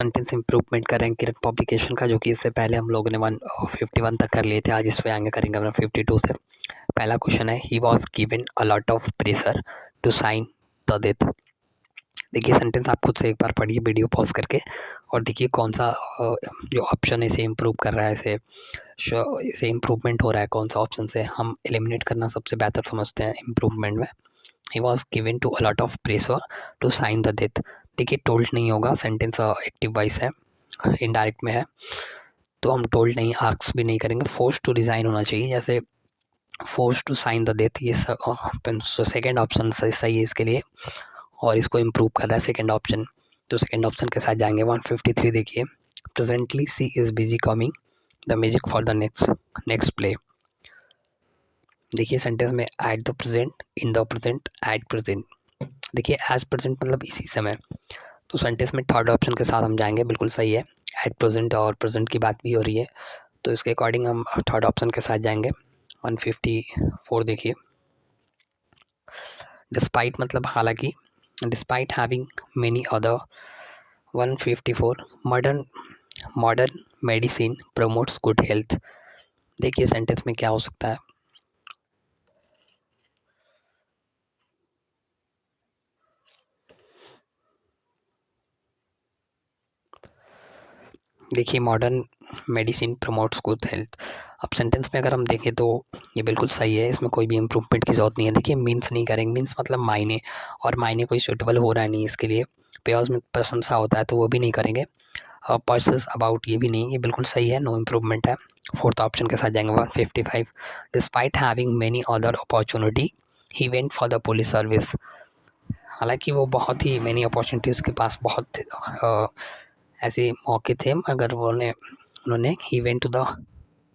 Sentence improvement का rank किरण publication का, जो कि इससे पहले हम लोगों ने 151 तक कर लिए थे। आज इस पे आगे करेंगे 152 से। पहला क्वेश्चन है, he was given a lot of pressure to sign the death. देखिए सेंटेंस आप खुद से एक बार पढ़िए वीडियो पॉज करके, और देखिए कौन सा जो ऑप्शन है इसे इम्प्रूव कर रहा है, इसे इम्प्रूवमेंट हो रहा है, कौन सा ऑप्शन से हम एलिमिनेट करना सबसे बेहतर समझते हैं इम्प्रूवमेंट में। He was given to a lot of pressure to sign the death. देखिए टोल्ड नहीं होगा, सेंटेंस एक्टिव वॉइस है, इनडायरेक्ट में है, तो हम टोल्ड नहीं, आस्क भी नहीं करेंगे। फोर्स टू रिजाइन होना चाहिए, जैसे force to sign the death, ये सेकेंड ऑप्शन सही है इसके लिए, और इसको इम्प्रूव कर रहा है सेकेंड ऑप्शन, तो सेकेंड ऑप्शन के साथ जाएंगे। 153 देखिए, presently she is busy coming the music for the next play. देखिए सेंटेंस में at the present, in the present, at present. देखिए एज प्रेजेंट मतलब इसी समय, तो सेंटेंस में थर्ड ऑप्शन के साथ हम जाएंगे, बिल्कुल सही है। एट प्रेजेंट और प्रेजेंट की बात भी हो रही है, तो इसके अकॉर्डिंग हम थर्ड ऑप्शन के साथ जाएंगे। 154 देखिए, डिस्पाइट मतलब हालांकि, despite having many other. 154, modern medicine promotes good health. देखिए सेंटेंस में क्या हो सकता है, देखिए modern medicine promotes good health. अब सेंटेंस में अगर हम देखें तो ये बिल्कुल सही है, इसमें कोई भी इम्प्रूवमेंट की ज़रूरत नहीं है। देखिए मीन्स नहीं करेंगे, मीन्स मतलब मायने, और मायने कोई सूटेबल हो रहा नहीं इसके लिए। पेयर्स में प्रशंसा होता है तो वो भी नहीं करेंगे। पर्सेस अबाउट ये भी नहीं, ये बिल्कुल सही है, नो इम्प्रूवमेंट है। फोर्थ ऑप्शन के साथ जाएंगे। 155, despite having many other opportunity he went for the police service. हालांकि वो बहुत ही मेनी अपॉर्चुनिटी उसके पास बहुत ऐसे मौके थे, मगर उन्होंने he went to the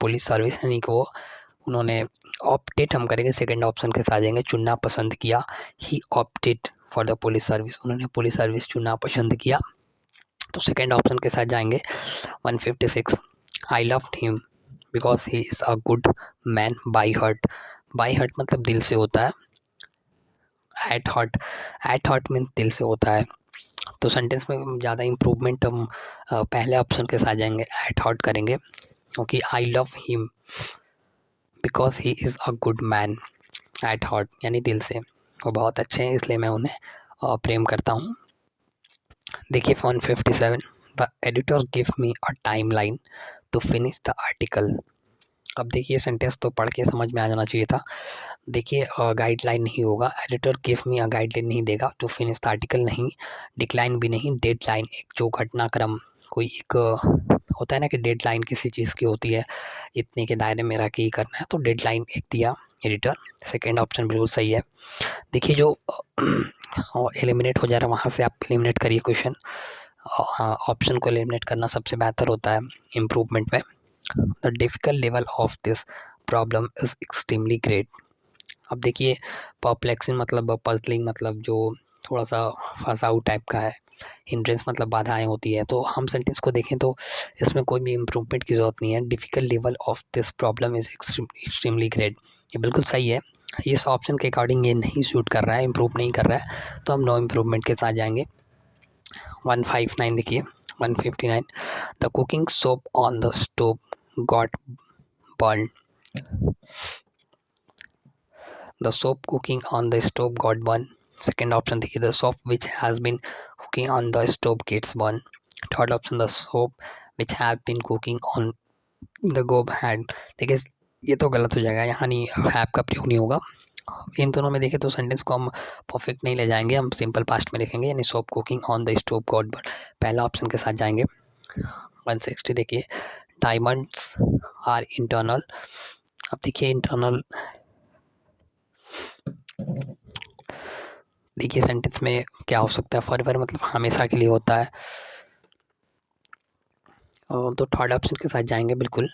police service, यानी कि वो उन्होंने ऑप्टेड हम करेंगे, सेकंड ऑप्शन के साथ जाएंगे, चुनना पसंद किया। He opted for the police service, उन्होंने पुलिस सर्विस चुनना पसंद किया, तो सेकंड ऑप्शन के साथ जाएंगे। 156, I loved him because he is a good man by heart. By heart मतलब दिल से होता है, एट हार्ट मीन्स दिल से होता है, तो सेंटेंस में ज़्यादा इम्प्रूवमेंट हम पहले ऑप्शन के साथ जाएंगे, एट हार्ट करेंगे, क्योंकि I love him because he is a good man at heart, यानी दिल से वो बहुत अच्छे हैं, इसलिए मैं उन्हें प्रेम करता हूँ। देखिए 157, the editor give me a time line to finish the article. अब देखिए सेंटेंस तो पढ़ के समझ में आ जाना चाहिए था। देखिए गाइडलाइन नहीं होगा, editor give me a guideline नहीं देगा, टू फिनिश द आर्टिकल नहीं, डिक्लाइन भी नहीं, डेडलाइन एक जो घटनाक्रम, कोई एक होता है ना कि डेडलाइन किसी चीज़ की होती है, इतने के दायरे में रह के ही करना है, तो डेडलाइन एक दिया एडिटर, सेकेंड ऑप्शन बिल्कुल सही है। देखिए जो एलिमिनेट हो जा रहा है वहाँ से आप एलिमिनेट करिए क्वेश्चन, ऑप्शन को एलिमिनेट करना सबसे बेहतर होता है इम्प्रूवमेंट में। The difficult level of this problem is extremely great. अब देखिए परप्लेक्सिंग मतलब पजलिंग मतलब जो थोड़ा सा फंसाऊ टाइप का है, हिंड्रेंस मतलब बाधाएं होती है, तो हम सेंटेंस को देखें तो इसमें कोई भी इम्प्रूवमेंट की ज़रूरत नहीं है। Difficult level of this problem is extremely great, ये बिल्कुल सही है, इस ऑप्शन के अकॉर्डिंग ये नहीं सूट कर रहा है, इम्प्रूव नहीं कर रहा है, तो हम नो इम्प्रूवमेंट के साथ जाएंगे। 159 देखिए, 159, the cooking soap on the stove got burn. The soap cooking on the stove got burned. Second option देखिए, the soap which has been cooking on the stove gets burned. Third option, the soap which have been cooking on the gob had। देखिए ये तो गलत हो जाएगा, यहाँ नहीं, have का प्रयोग नहीं होगा। इन दोनों में देखें तो सेंटेंस को हम परफेक्ट नहीं ले जाएंगे, हम सिंपल पास्ट में लिखेंगे, यानी soap cooking on the stove got burn, पहला ऑप्शन के साथ जाएंगे। 160 देखिए, डायमंड्स आर इंटरनल। अब देखिए इंटरनल, देखिए सेंटेंस में क्या हो सकता है, फॉरएवर मतलब हमेशा के लिए होता है, तो थर्ड ऑप्शन के साथ जाएंगे, बिल्कुल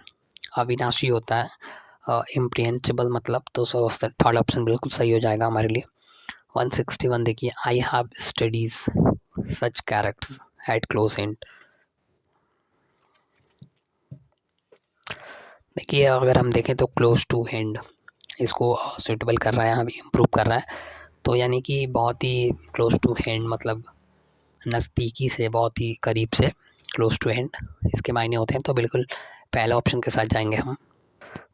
अविनाशी होता है। इम्प्रिहेंसिबल मतलब, तो थर्ड ऑप्शन बिल्कुल सही हो जाएगा हमारे लिए। 161 देखिए, I have studies such characters eight close and. देखिए अगर हम देखें तो क्लोज टू हैंड इसको सूटेबल कर रहा है, हमें इम्प्रूव कर रहा है, तो यानी कि बहुत ही क्लोज टू हैंड मतलब नज़दीकी से, बहुत ही करीब से, क्लोज टू एंड इसके मायने होते हैं, तो बिल्कुल पहला ऑप्शन के साथ जाएंगे हम।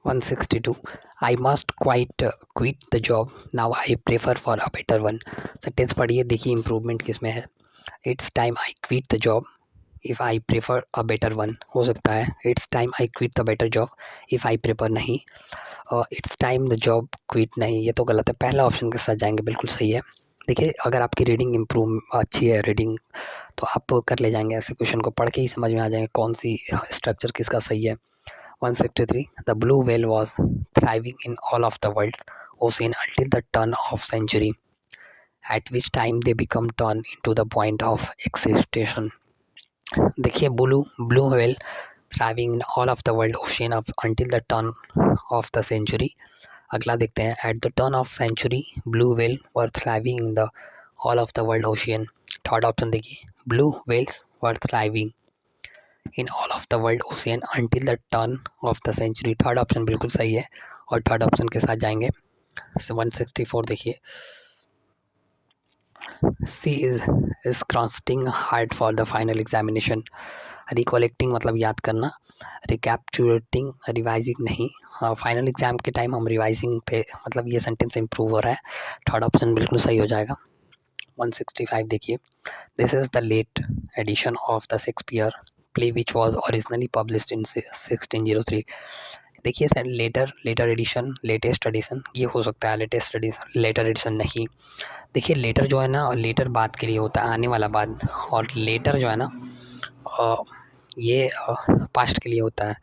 162 I must quit the job now I prefer for a better one. Sentence पढ़िए, देखिए इम्प्रूवमेंट किस में है। It's time I quit the job if I prefer a better one हो सकता है। It's time I quit the better job if I prefer नहीं। It's time the job quit नहीं, ये तो गलत है, पहला ऑप्शन के साथ जाएंगे, बिल्कुल सही है। देखिए अगर आपकी रीडिंग इम्प्रूव अच्छी है रीडिंग, तो आप कर ले जाएंगे, ऐसे क्वेश्चन को पढ़ के ही समझ में आ जाएंगे कौन सी स्ट्रक्चर किसका सही है। 163 the blue whale was thriving in all of the world's ocean until the turn of century, at which time they become turned into the point of extinction। देखिए blue whale thriving in all of the world ocean of until the turn of the century। अगला देखते हैं, at the turn of century blue whale were thriving in the all of the world ocean। Third option देखिए, blue whales were thriving in all of the world ocean until the turn of the century. Third option बिल्कुल सही है और third option के साथ जाएंगे। 164 देखिए, she is crossing hard for the final examination. Recollecting मतलब याद करना, रिकैप्चुलेटिंग रिवाइजिंग नहीं। फाइनल एग्जाम के टाइम हम रिवाइजिंग पे, मतलब ये सेंटेंस इम्प्रूव हो रहा है, थर्ड ऑप्शन बिल्कुल सही हो जाएगा। 165 देखिए, this is the late edition of the Shakespeare play which was originally published in 1603। देखिए sir, later edition, latest edition ये हो सकता है, लेटेस्ट एडिशन लेटर एडिशन नहीं। देखिए लेटर जो है ना, लेटर बाद के लिए होता है, आने वाला बाद, और लेटर जो है ना ये पास्ट के लिए होता है,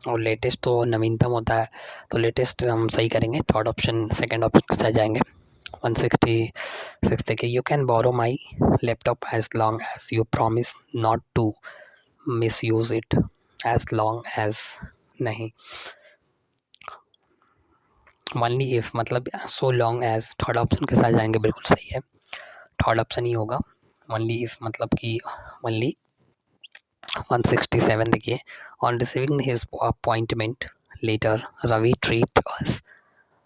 और लेटेस्ट तो नवीनतम होता है, तो लेटेस्ट हम सही करेंगे, थर्ड ऑप्शन सेकंड ऑप्शन के साथ जाएंगे। 166 देखिए, you can borrow my laptop as long as you promise not to misuse it as long as नहीं। ओनली इफ़ मतलब so long as, third option के साथ जाएंगे, बिल्कुल सही है, थर्ड ऑप्शन ही होगा। ओनली इफ़ मतलब कि ओनली। 167 देखिए, on receiving his appointment letter Ravi treat us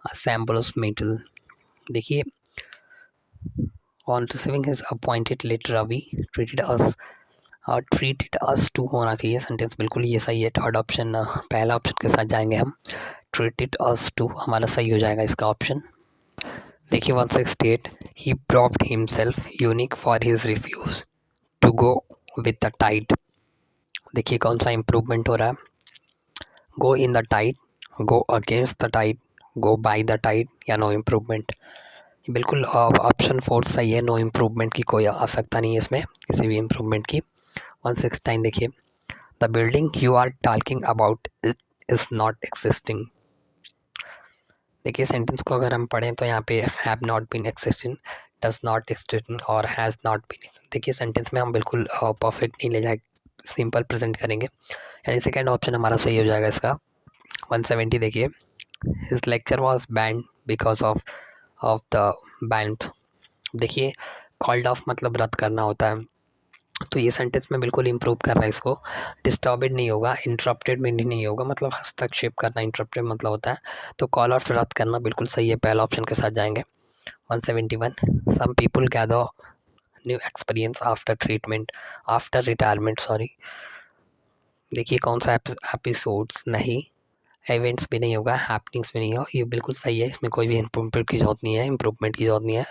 samples metal. देखिए on receiving his appointed letter Ravi treated us to होना चाहिए, सेंटेंस बिल्कुल ये सही है, थर्ड ऑप्शन पहला ऑप्शन के साथ जाएंगे हम, ट्रीटेड अस टू हमारा सही हो जाएगा इसका ऑप्शन। देखिए 168 he proved himself unique for his refuse to go with the tide. देखिए कौन सा इम्प्रूवमेंट हो रहा है, go in the tide, go against the tide, go by the tide या नो इम्प्रूवमेंट। बिल्कुल ऑप्शन 4 सही है, नो इम्प्रूवमेंट की कोई आवश्यकता नहीं है इसमें, किसी भी इम्प्रूवमेंट की। 169 देखिए, the building you are talking about it is not existing. देखिए सेंटेंस को अगर हम पढ़ें तो यहाँ पे have not been existing, does not existing और हैज़ नॉट बीन। देखिए सेंटेंस में हम बिल्कुल परफेक्ट नहीं ले जाए, सिंपल प्रेजेंट करेंगे, यानी सेकेंड ऑप्शन हमारा सही हो जाएगा इसका। 170 देखिए, his lecture was banned because of the band. देखिए कॉल्ड ऑफ मतलब रद्द करना होता है, तो ये सेंटेंस में बिल्कुल इम्प्रूव कर रहा है इसको, डिस्टर्बेड नहीं होगा, इंटरप्टेड में नहीं होगा, मतलब हस्तक्षेप करना, इंटरप्टेड मतलब होता है, तो कॉल ऑफ रद्द करना बिल्कुल सही है, पहला ऑप्शन के साथ जाएंगे। 171 some people gather new experience after treatment after retirement, sorry. देखिए कौन सा एपिसोड्स नहीं, इवेंट्स भी नहीं होगा, हैपनिंग्स भी नहीं हो, ये बिल्कुल सही है, इसमें कोई भी इम्प्रूवमेंट की ज़रूरत नहीं है,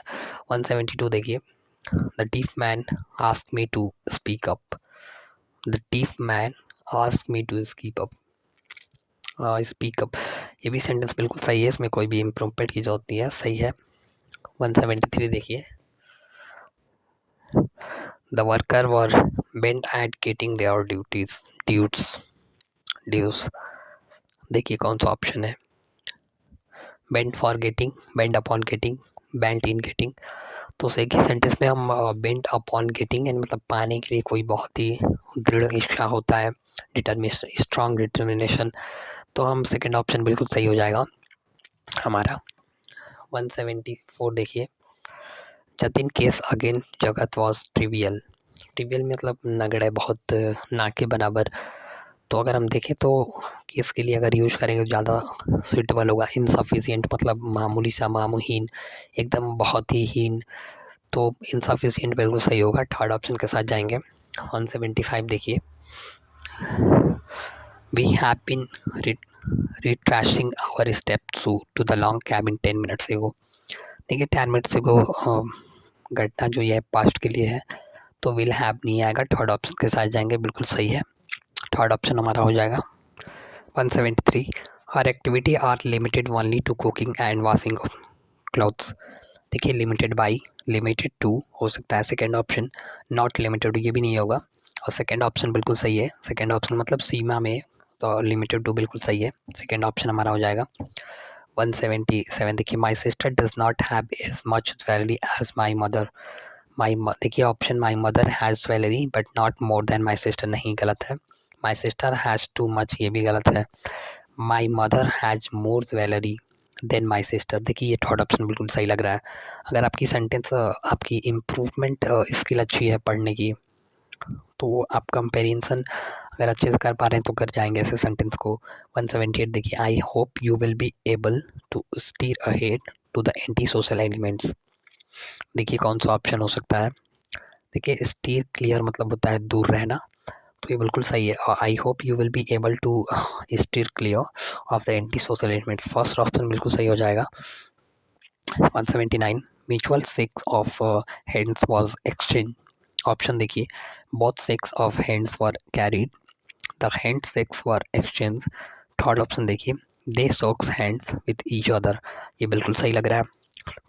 172 देखिए, the deaf man ask me to speak up, the deaf man ask me to speak up, ये भी सेंटेंस बिल्कुल सही है, इसमें कोई भी इम्प्रूवमेंट की ज़रूरत नहीं है, सही है। 173 देखिए, the worker were bent at getting their dues. देखिए कौन सा ऑप्शन है, bent for getting, bent upon getting, bent in getting. तो एक ही सेंटेंस में हम बेंट अपॉन गेटिंग, यानी मतलब पाने के लिए कोई बहुत ही दृढ़ इच्छा होता है, डिटर्मिनेशन, स्ट्रॉन्ग डिटर्मिनेशन, तो हम सेकंड ऑप्शन बिल्कुल सही हो जाएगा हमारा। 174 देखिए, जतिन केस अगेंस्ट जगत वॉज ट्रिवियल। ट्रिवियल मतलब नगण्य, बहुत ना के बराबर, तो अगर हम देखें तो केस के लिए अगर यूज करेंगे तो ज़्यादा सुइटेबल होगा। इनसफिशिएंट मतलब मामूली सा, मामूहीन, एकदम बहुत ही हीन, तो इनसफिशिएंट बिल्कुल सही होगा, थर्ड ऑप्शन के साथ जाएंगे। 175 देखिए, we have been retracing our steps to the long cabin 10 minutes ago. देखिए 10 मिनट्स एगो घटना जो ये पास्ट के लिए है, तो विल हैव नहीं आएगा, थर्ड ऑप्शन के साथ जाएंगे, बिल्कुल सही है, थर्ड ऑप्शन हमारा हो जाएगा। 173 her activity are limited only to cooking and washing clothes. देखिए लिमिटेड बाई, लिमिटेड टू हो सकता है सेकेंड ऑप्शन, नॉट लिमिटेड ये भी नहीं होगा, और सेकेंड ऑप्शन बिल्कुल सही है, सेकेंड ऑप्शन मतलब सीमा में, तो लिमिटेड टू बिल्कुल सही है, सेकेंड ऑप्शन हमारा हो जाएगा। 177 देखिए, my sister does not have as much jewellery as my mother. देखिए option my mother has jewellery but not more than my sister, नहीं, गलत है। My sister has too much, ये भी गलत है। My mother has more jewellery than my sister, देखिए ये थर्ड ऑप्शन बिल्कुल सही लग रहा है। अगर आपकी सेंटेंस आपकी इम्प्रूवमेंट स्किल अच्छी है पढ़ने की, तो आप कंपेरिजन अगर अच्छे से कर पा रहे हैं तो कर जाएंगे ऐसे सेंटेंस को। 178 देखिए, I hope you will be able to steer ahead to the anti social elements. देखिए कौन सा ऑप्शन हो सकता है, देखिए स्टीयर क्लियर मतलब होता है दूर रहना, तो ये बिल्कुल सही है, और I hope you will be able to steer clear of the anti social elements, first option बिल्कुल सही हो जाएगा। 179 mutual shakes of hands was exchanged. Option देखिए, both shakes of hands were carried, the hand shakes were exchanged. Third option देखिए, they shook hands with each other, ये बिल्कुल सही लग रहा है,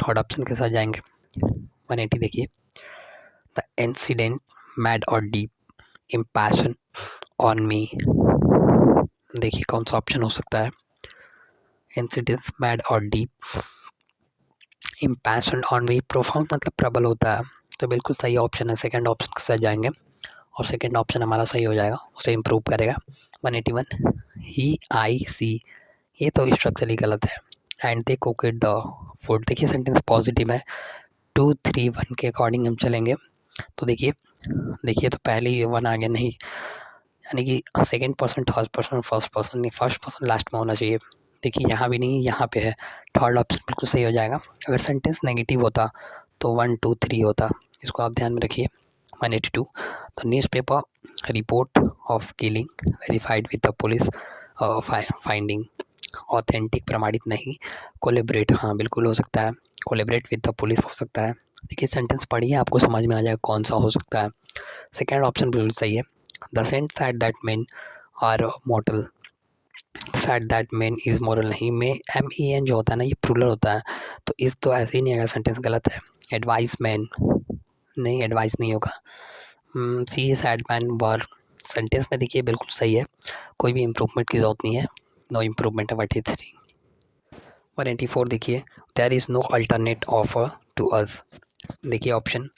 थर्ड ऑप्शन के साथ जाएंगे। 180 देखिए, द इंसिडेंट मैड और डीप इम्पैशन ऑन मी। देखिए कौन सा ऑप्शन हो सकता है, इंसिडेंट्स मैड और डीप इम्पैशन ऑन मी, प्रोफाउंड मतलब प्रबल होता है, तो बिल्कुल सही ऑप्शन है, सेकंड ऑप्शन के साथ जाएंगे, और सेकंड ऑप्शन हमारा सही हो जाएगा, उसे इम्प्रूव करेगा। 181 ही आई सी, ये तो स्ट्रक्चरली गलत है, and they cooked the food. देखिए सेंटेंस पॉजिटिव है, 2 3 1 के अकॉर्डिंग हम चलेंगे, तो देखिए तो पहले ही वन आ गया, नहीं, यानी कि second person, third person, first person नहीं, फर्स्ट पर्सन लास्ट में होना चाहिए। देखिए यहाँ भी नहीं, यहाँ पे है, थर्ड ऑप्शन बिल्कुल सही हो जाएगा। अगर सेंटेंस नेगेटिव होता तो 1 2 3 होता, इसको आप ध्यान में रखिए। 182 the news paper report of killing verified with the police finding authentic, प्रमाणित नहीं, कोलेबरेट, हाँ बिल्कुल हो सकता है, कोलेबरेट विद द पुलिस हो सकता है। देखिए सेंटेंस पढ़िए, आपको समझ में आ जाएगा कौन सा हो सकता है, सेकेंड ऑप्शन बिल्कुल सही है। The saint said that men are mortal, said that men is moral, नहीं, में MEN जो होता है ना, ये प्लूरल होता है, तो इस तो ऐसे ही नहीं आएगा, सेंटेंस गलत है। एडवाइस मैन, नहीं, एडवाइस नहीं होगा। सी सैड मैन वर, सेंटेंस में देखिए बिल्कुल सही है, कोई भी इम्प्रूवमेंट की ज़रूरत नहीं है, नो इम्प्रूवमेंट है। 183 184 देखिए, there is no alternate offer to us. देखिए option,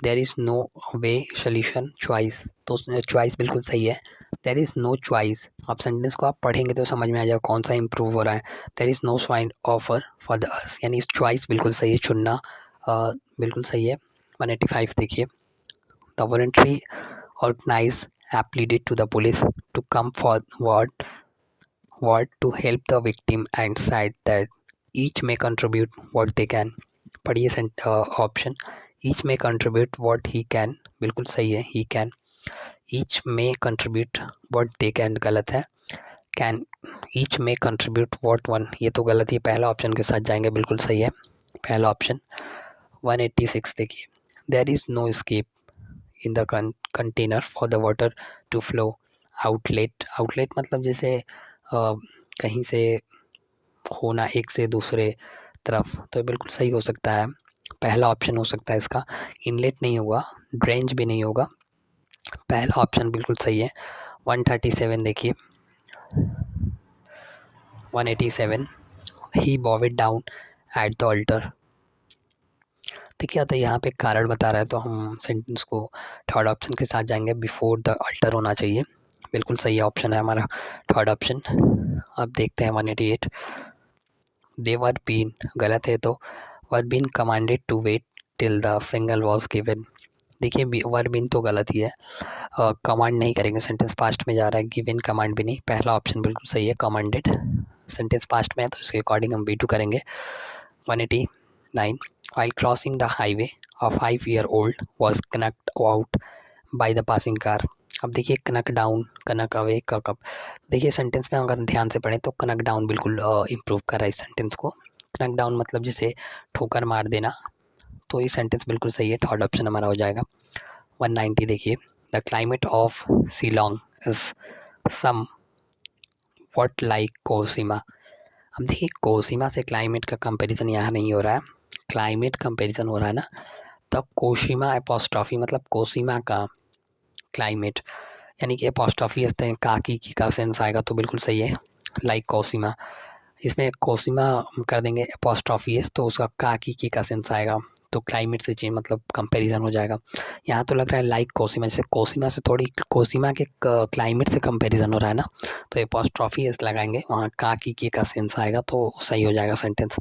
there is no way solution choice, तो चॉइस बिल्कुल सही है, देयर इज़ नो चॉइस। आप सेंटेंस को आप पढ़ेंगे तो समझ में आ जाएगा कौन सा इंप्रूव हो रहा है। There is no swine offer for the us, यानी चॉइस बिल्कुल सही है, चुनना बिल्कुल सही है। 185 देखिए, the voluntary organise pleaded to the police to come forward to help the victim and said that each may contribute what they can। पढ़िए ऑप्शन, ईच में कंट्रीब्यूट व्हाट ही कैन, बिल्कुल सही है, ही कैन, ईच में contribute what they can गलत है, can, each में contribute what one, ये तो गलत ही, पहला ऑप्शन के साथ जाएंगे, बिल्कुल सही है, पहला ऑप्शन। 186 देखिए, there is no escape in the container for the water to flow, outlet, outlet मतलब जैसे कहीं से होना एक से दूसरे तरफ, तो बिल्कुल सही हो सकता है, पहला ऑप्शन हो सकता है इसका, इनलेट नहीं होगा, ड्रेंच भी नहीं होगा, पहला ऑप्शन बिल्कुल सही है। 137 देखिए, 187 ही बॉवेड डाउन एट द अल्टर। देखिए तो यहाँ पे कारण बता रहा है, तो हम सेंटेंस को थर्ड ऑप्शन के साथ जाएंगे, बिफोर द अल्टर होना चाहिए, बिल्कुल सही ऑप्शन है हमारा थर्ड ऑप्शन। अब देखते हैं 188, दे वर बीन, गलत है, तो were been commanded to wait till the signal was given. देखिए वर बीन तो गलत ही है, कमांड नहीं करेंगे, सेंटेंस पास्ट में जा रहा है, गिवन कमांड भी नहीं, पहला ऑप्शन बिल्कुल सही है, कमांडेड, सेंटेंस पास्ट में है तो इसके अकॉर्डिंग हम B2 करेंगे। 189 while crossing the highway a 5-year-old was knocked out by the passing car. अब देखिए कनक डाउन, कनक अवे, कक अप। देखिए सेंटेंस में अगर ध्यान से पढ़ें तो कनक डाउन बिल्कुल इम्प्रूव कर रहा है इस सेंटेंस को। कनक डाउन मतलब जिसे ठोकर मार देना, तो ये सेंटेंस बिल्कुल सही है, थर्ड ऑप्शन हमारा हो जाएगा। 190 देखिए, the climate of Shillong is somewhat like Kohima. अब देखिए कोहिमा से क्लाइमेट का कंपैरिजन यहाँ नहीं हो रहा है, क्लाइमेट कंपैरिजन हो रहा है ना, तब कोहिमा एपोस्ट्रॉफी मतलब कोहिमा का क्लाइमेट, यानी कि एपोस्ट्रॉफी काकी की का सेंस आएगा तो बिल्कुल सही है, लाइक कोहिमा। इसमें कोहिमा कर देंगे एपोस्ट्रॉफी एस तो उसका काकी की का सेंस आएगा, तो क्लाइमेट से चेंज मतलब कंपैरिजन हो जाएगा। यहाँ तो लग रहा है लाइक कोहिमा, जैसे कोहिमा से थोड़ी कोहिमा के क्लाइमेट से कंपैरिजन हो रहा है ना, तो एपोस्ट्रॉफी एस लगाएंगे, वहाँ काकी की का सेंस आएगा तो सही हो जाएगा sentence.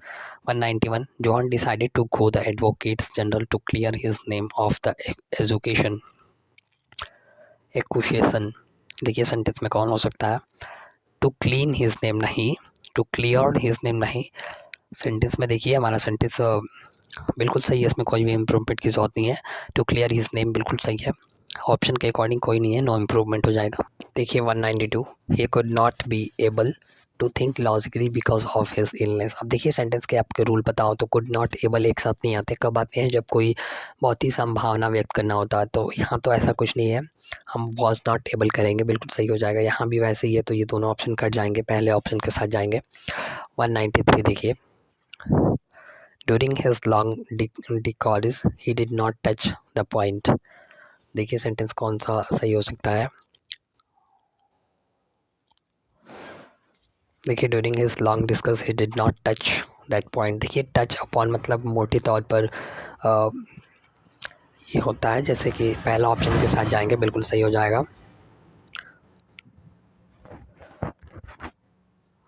191 John decided to go the advocates general to clear his name of the education accusation. देखिए सेंटेंस में कौन हो सकता है, टू क्लीन हिज नेम नहीं, टू क्लियर हिज नेम नहीं। सेंटेंस में देखिए हमारा सेंटेंस बिल्कुल सही है, इसमें कोई भी इम्प्रूवमेंट की जरूरत नहीं है, टू क्लियर हिज नेम बिल्कुल सही है, ऑप्शन के अकॉर्डिंग कोई नहीं है, नो इम्प्रूवमेंट हो जाएगा। देखिए 192 he could not be able to think logically because of his illness. अब देखिए सेंटेंस के आपके रूल बताओ तो कुड नॉट एबल एक साथ नहीं आते, कब आते हैं जब कोई बहुत ही संभावना व्यक्त करना होता है, तो यहाँ तो ऐसा कुछ नहीं है, हम वॉज नॉट एबल करेंगे, बिल्कुल सही हो जाएगा। यहाँ भी वैसे ही है तो ये दोनों ऑप्शन कट जाएंगे, पहले ऑप्शन के साथ जाएंगे। 193 देखिए, during his long discourse he did not touch the point. देखिए सेंटेंस कौन सा सही हो सकता है, देखिए during his long discuss he did not touch that point. देखिए टच अपॉन मतलब मोटे तौर पर ये होता है, जैसे कि पहला ऑप्शन के साथ जाएंगे, बिल्कुल सही हो जाएगा।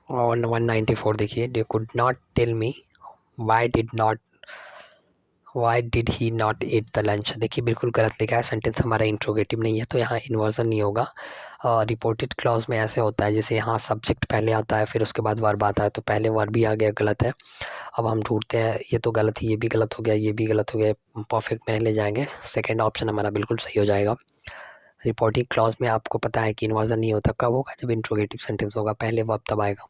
और 194 देखिए, they could not tell me why did he not eat the lunch. देखिए बिल्कुल गलत लिखा है, सेंटेंस हमारा इंट्रोगेटिव नहीं है तो यहाँ इन्वर्जन नहीं होगा। रिपोर्टेड क्लॉज में ऐसे होता है, जैसे यहाँ सब्जेक्ट पहले आता है फिर उसके बाद वर्ब आता है, तो पहले वर्ब भी आ गया, गलत है। अब हम ढूंढते हैं, ये तो गलत है, ये भी गलत हो गया, ये भी गलत हो गया, परफेक्ट में ले जाएंगे, सेकेंड ऑप्शन हमारा बिल्कुल सही हो जाएगा। रिपोर्टिंग क्लॉज में आपको पता है कि इन्वर्जन नहीं होता, कब होगा, जब इंट्रोगेटिव सेंटेंस होगा, पहले वर्ब तब आएगा।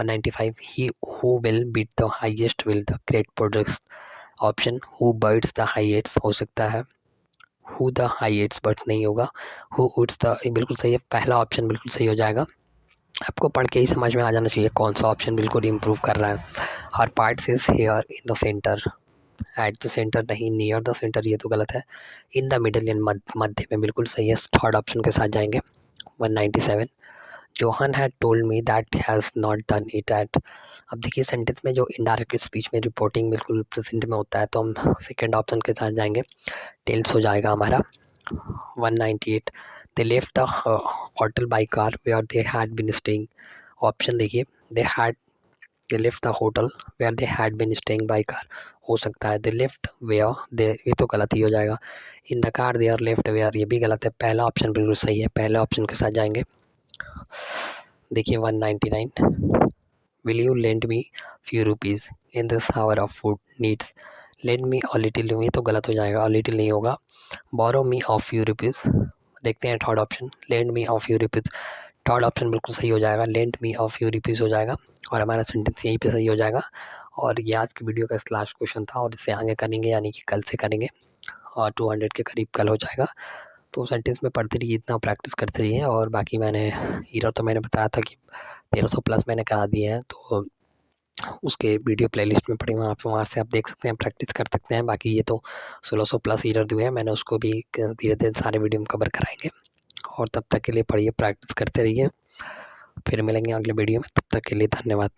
195 he who will beat the highest will the great products. Option who birds the हाईएट्स हो सकता है, हु द हाईएट्स बर्ड्स नहीं होगा, हु उड्स द बिल्कुल सही है, पहला ऑप्शन बिल्कुल सही हो जाएगा। आपको पढ़ के ही समझ में आ जाना चाहिए कौन सा ऑप्शन बिल्कुल इम्प्रूव कर रहा है। Her parts is here in the centre, at the centre नहीं, नियर द सेंटर ये तो गलत है, इन द मिडल इन मध्य में बिल्कुल सही है, थर्ड ऑप्शन के साथ जाएंगे। 197 Johan had told me that has not done it at. अब देखिए सेंटेंस में जो इनडायरेक्ट स्पीच में रिपोर्टिंग बिल्कुल प्रेजेंट में होता है तो हम सेकेंड ऑप्शन के साथ जाएंगे, टेल्स हो जाएगा हमारा। 198 they left the hotel by car where they had been staying. Option देखिए, they left the hotel where they had been staying by car हो सकता है, दे लेफ्ट वेयर दे ये तो गलत ही हो जाएगा, in the car they are left where ये भी गलत है, पहला ऑप्शन बिल्कुल सही है, पहले ऑप्शन के साथ जाएंगे। देखिए 199 will you lend me few rupees in this hour of food needs. Lend me और लिटिल ये तो गलत हो जाएगा, और लिटिल नहीं होगा, बोरो मी ऑफ फ्यू रुपीज़। देखते हैं third option, lend me of few rupees, third option बिल्कुल सही हो जाएगा, lend me of few rupees हो जाएगा, और हमारा सेंटेंस यहीं पे सही हो जाएगा। और ये आज की वीडियो का लास्ट क्वेश्चन था, और इससे आगे करेंगे यानी कि कल से करेंगे, और 200 के करीब कल हो जाएगा। तो सेंटेंस में पढ़ते रहिए, इतना प्रैक्टिस करते रहिए, और बाकी मैंने ईरर तो मैंने बताया था कि 1300 प्लस मैंने करा दिए हैं, तो उसके वीडियो प्लेलिस्ट में पड़ी वहाँ से आप देख सकते हैं, प्रैक्टिस कर सकते हैं। बाकी ये तो 1600 प्लस ईरर दिए हैं, मैंने उसको भी धीरे धीरे सारे वीडियो में कवर कराएंगे, और तब तक के लिए पढ़िए, प्रैक्टिस करते रहिए, फिर मिलेंगे अगले वीडियो में, तब तक के लिए धन्यवाद।